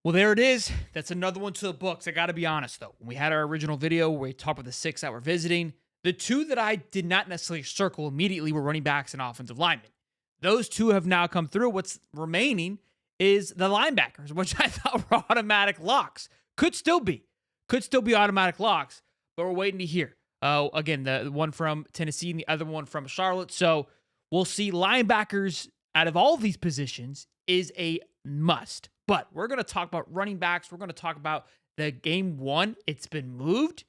Well, there it is. That's another one to the books. I got to be honest, though. When we had our original video where we talked about the six that we're visiting, the two that I did not necessarily circle immediately were running backs and offensive linemen. Those two have now come through. What's remaining is the linebackers, which I thought were automatic locks. Could still be automatic locks, but we're waiting to hear. Again, the one from Tennessee and the other one from Charlotte. So we'll see. Linebackers out of all these positions is a must. But we're going to talk about running backs. We're going to talk about the game one. It's been moved.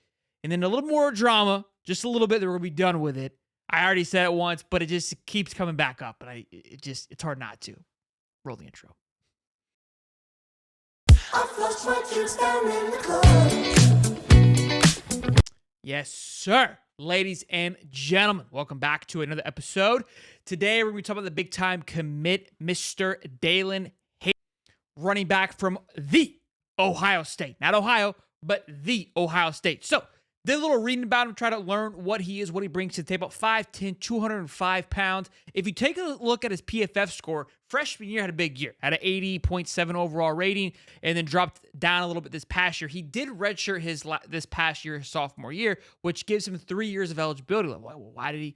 And then a little more drama, just a little bit, that we're going to be done with it. I already said it once, but it just keeps coming back up. And it's hard not to. Roll the intro. I flushed my kids down in the club. Yes, sir. Ladies and gentlemen, welcome back to another episode. Today, we're going to talk about the big-time commit, Mr. Dallan Hayden, running back from the Ohio State. Not Ohio, but the Ohio State. So, did a little reading about him, try to learn what he is, what he brings to the table. 5'10", 205 pounds. If you take a look at his PFF score, freshman year had a big year. Had an 80.7 overall rating and then dropped down a little bit this past year. He did redshirt this past year, his sophomore year, which gives him 3 years of eligibility. Well, why did he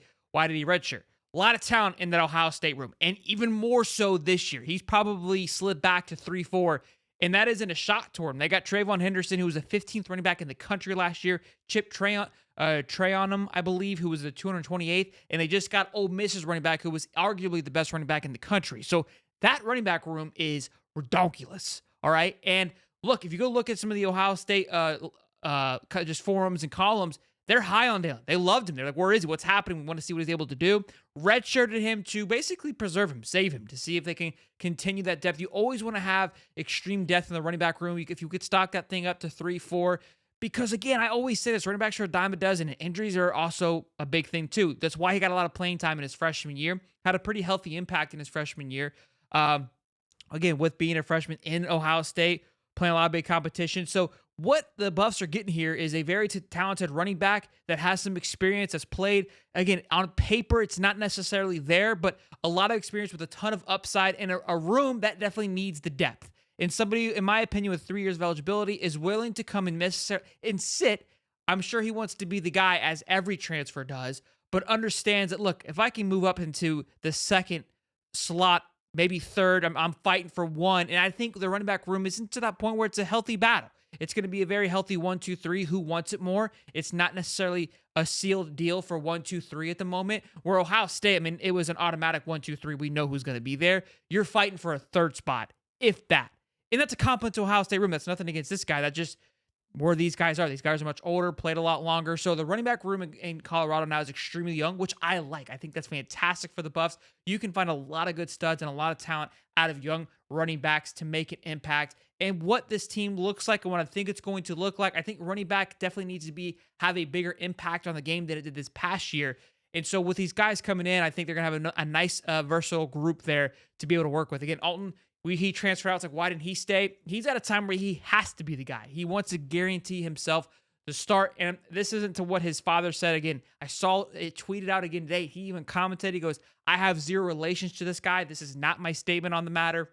redshirt? A lot of talent in that Ohio State room, and even more so this year. He's probably slid back to 3-4, and that isn't a shot toward him. They got Trayvon Henderson, who was the 15th running back in the country last year. Chip Trayanum, I believe, who was the 228th. And they just got Ole Miss's running back, who was arguably the best running back in the country. So that running back room is redonkulous, all right? And look, if you go look at some of the Ohio State just forums and columns, they're high on Dallan. They loved him. They're like, where is he? What's happening? We want to see what he's able to do. Redshirted him to basically preserve him, save him, to see if they can continue that depth. You always want to have extreme depth in the running back room. If you could stock that thing up to 3-4, because again, I always say this, running backs are a dime a dozen, and injuries are also a big thing too. That's why he got a lot of playing time in his freshman year, had a pretty healthy impact in his freshman year. Again, with being a freshman in Ohio State, playing a lot of big competition. So what the Buffs are getting here is a very talented running back that has some experience, has played. Again, on paper, it's not necessarily there, but a lot of experience with a ton of upside and a room that definitely needs the depth. And somebody, in my opinion, with 3 years of eligibility is willing to come and sit. I'm sure he wants to be the guy, as every transfer does, but understands that, look, if I can move up into the second slot, maybe third, I'm fighting for one. And I think the running back room isn't to that point where it's a healthy battle. It's going to be a very healthy 1, 2, 3. Who wants it more? It's not necessarily a sealed deal for 1, 2, 3 at the moment. Where Ohio State, I mean, it was an automatic 1, 2, 3. We know who's going to be there. You're fighting for a third spot, if that. And that's a compliment to Ohio State room. That's nothing against this guy. That's just where these guys are. These guys are much older, played a lot longer. So the running back room in Colorado now is extremely young, which I like. I think that's fantastic for the Buffs. You can find a lot of good studs and a lot of talent out of young running backs to make an impact. And what this team looks like and what I think it's going to look like, I think running back definitely needs to have a bigger impact on the game than it did this past year. And so with these guys coming in, I think they're going to have a nice versatile group there to be able to work with. Again, Alton, he transferred out. It's like, why didn't he stay? He's at a time where he has to be the guy. He wants to guarantee himself the start. And this isn't to what his father said. Again, I saw it tweeted out again today. He even commented. He goes, I have zero relations to this guy. This is not my statement on the matter.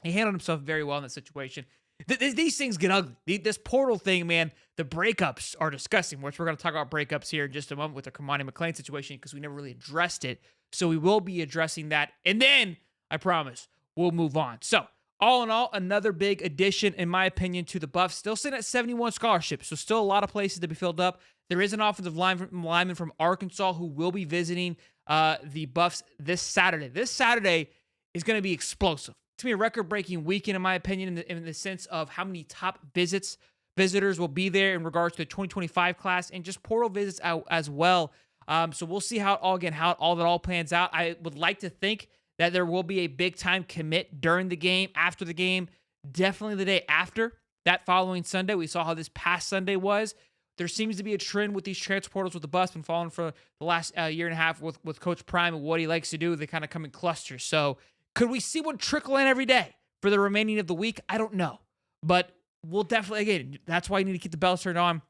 He handled himself very well in that situation. These things get ugly. This portal thing, man, the breakups are disgusting, which we're going to talk about breakups here in just a moment with the Kamani McLean situation because we never really addressed it. So we will be addressing that. And then, I promise, we'll move on. So, all in all, another big addition, in my opinion, to the Buffs. Still sitting at 71 scholarships, so still a lot of places to be filled up. There is an offensive lineman from Arkansas who will be visiting the Buffs this Saturday. This Saturday is going to be explosive. It's going to be a record-breaking weekend, in my opinion, in the sense of how many top visitors will be there in regards to the 2025 class and just portal visits out as well. So we'll see how it all plans out. I would like to think that there will be a big-time commit during the game, after the game, definitely the day after. That following Sunday, we saw how this past Sunday was. There seems to be a trend with these transfer portals with the Buffs, been following for the last year and a half with Coach Prime and what he likes to do. They kind of come in clusters. So could we see one trickle in every day for the remaining of the week? I don't know. But we'll definitely, again, that's why you need to keep the bells turned on.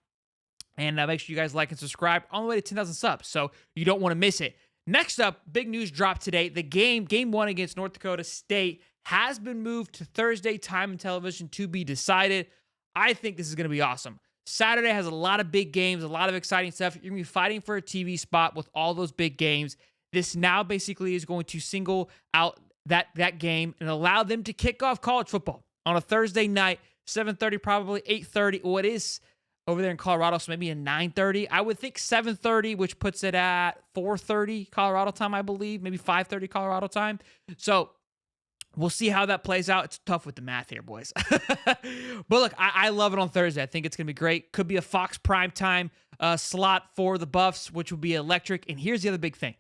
And make sure you guys like and subscribe on the way to 10,000 subs so you don't want to miss it. Next up, big news dropped today. The game one against North Dakota State has been moved to Thursday time and television to be decided. I think this is going to be awesome. Saturday has a lot of big games, a lot of exciting stuff. You're going to be fighting for a TV spot with all those big games. This now basically is going to single out that game and allow them to kick off college football on a Thursday night, 7:30, probably 8:30. Well, it is over there in Colorado, so maybe a 9:30. I would think 7:30, which puts it at 4:30 Colorado time, I believe, maybe 5:30 Colorado time. So we'll see how that plays out. It's tough with the math here, boys. But look, I love it on Thursday. I think it's going to be great. Could be a Fox primetime slot for the Buffs, which will be electric. And here's the other big thing.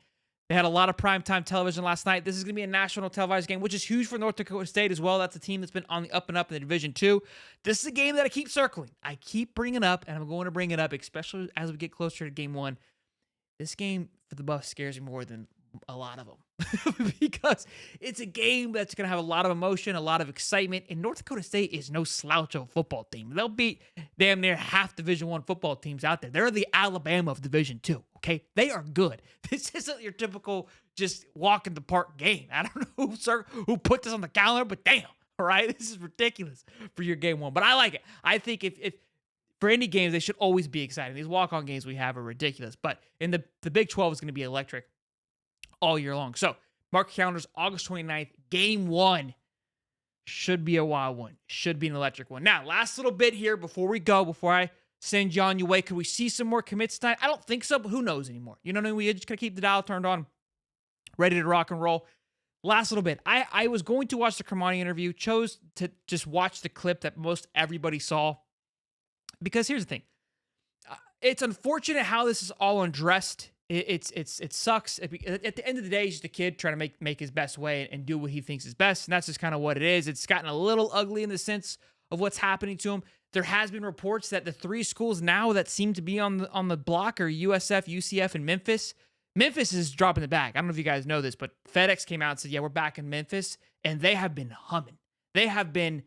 They had a lot of primetime television last night. This is going to be a national televised game, which is huge for North Dakota State as well. That's a team that's been on the up and up in the Division II. This is a game that I keep circling. I keep bringing it up, and I'm going to bring it up, especially as we get closer to game one. This game for the Buffs scares me more than a lot of them because it's a game that's going to have a lot of emotion, a lot of excitement, and North Dakota State is no slouch of a football team. They'll beat damn near half Division I football teams out there. They're the Alabama of Division II, okay? They are good. This isn't your typical just walk in the park game. I don't know who put this on the calendar, but damn, all right? This is ridiculous for your game one, but I like it. I think if for any games, they should always be exciting. These walk-on games we have are ridiculous, but in the Big 12 is going to be electric all year long. So mark your calendars, August 29th, game one should be a wild one, should be an electric one. Now, last little bit here before I send you on your way. Could we see some more commits tonight? I don't think so, but who knows anymore? You know what I mean? We just got to keep the dial turned on, ready to rock and roll. Last little bit. I was going to watch the Kermani interview, chose to just watch the clip that most everybody saw, because here's the thing. It's unfortunate how this is all undressed. It sucks. At the end of the day, he's just a kid trying to make his best way and do what he thinks is best, and that's just kind of what it is. It's gotten a little ugly in the sense of what's happening to him. There has been reports that the three schools now that seem to be on the block are USF, UCF, and Memphis. Memphis is dropping the bag. I don't know if you guys know this, but FedEx came out and said, yeah, we're back in Memphis, and they have been humming. They have been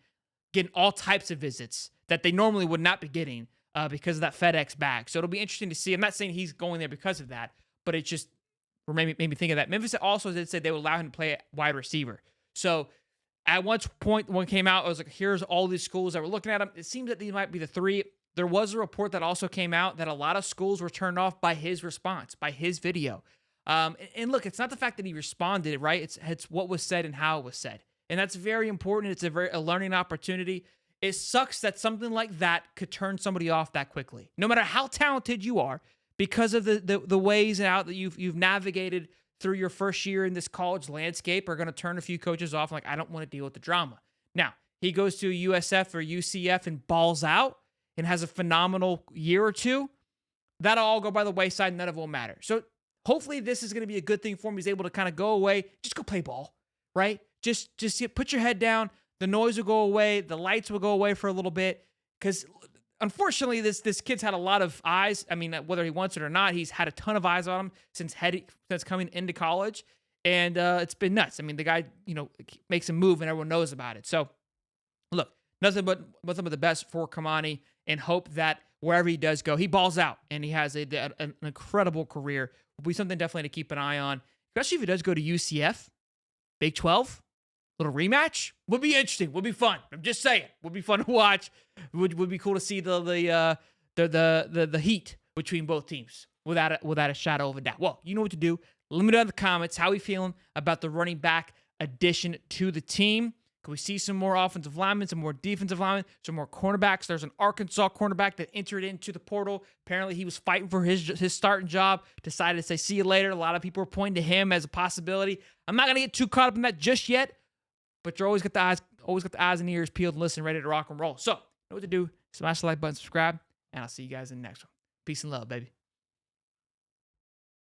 getting all types of visits that they normally would not be getting because of that FedEx bag. So it'll be interesting to see. I'm not saying he's going there because of that, but it just made me think of that. Memphis also did say they would allow him to play wide receiver. So at one point when it came out, I was like, here's all these schools that were looking at him. It seems that these might be the three. There was a report that also came out that a lot of schools were turned off by his response, by his video. And look, it's not the fact that he responded, right? It's what was said and how it was said. And that's very important. It's a learning opportunity. It sucks that something like that could turn somebody off that quickly. No matter how talented you are, because of the ways out that you've navigated through your first year in this college landscape, are going to turn a few coaches off. Like, I don't want to deal with the drama. Now, he goes to USF or UCF and balls out and has a phenomenal year or two. That'll all go by the wayside. None of it will matter. So hopefully this is going to be a good thing for him. He's able to kind of go away. Just go play ball, right? Just put your head down. The noise will go away. The lights will go away for a little bit. Because unfortunately, this kid's had a lot of eyes. I mean, whether he wants it or not, he's had a ton of eyes on him since coming into college. And it's been nuts. I mean, the guy, makes a move and everyone knows about it. So look, nothing but the best for Kermani, and hope that wherever he does go, he balls out and he has an incredible career. Will be something definitely to keep an eye on, especially if he does go to UCF, Big 12. Little rematch would be interesting. Would be fun. I'm just saying. Would be fun to watch. Would be cool to see the heat between both teams without a shadow of a doubt. Well, you know what to do. Let me know in the comments how we feeling about the running back addition to the team. Can we see some more offensive linemen, some more defensive linemen, some more cornerbacks? There's an Arkansas cornerback that entered into the portal. Apparently, he was fighting for his starting job. Decided to say, see you later. A lot of people are pointing to him as a possibility. I'm not going to get too caught up in that just yet, but you're always got the eyes and ears peeled and listen, ready to rock and roll. So, know what to do. Smash the like button, subscribe, and I'll see you guys in the next one. Peace and love, baby.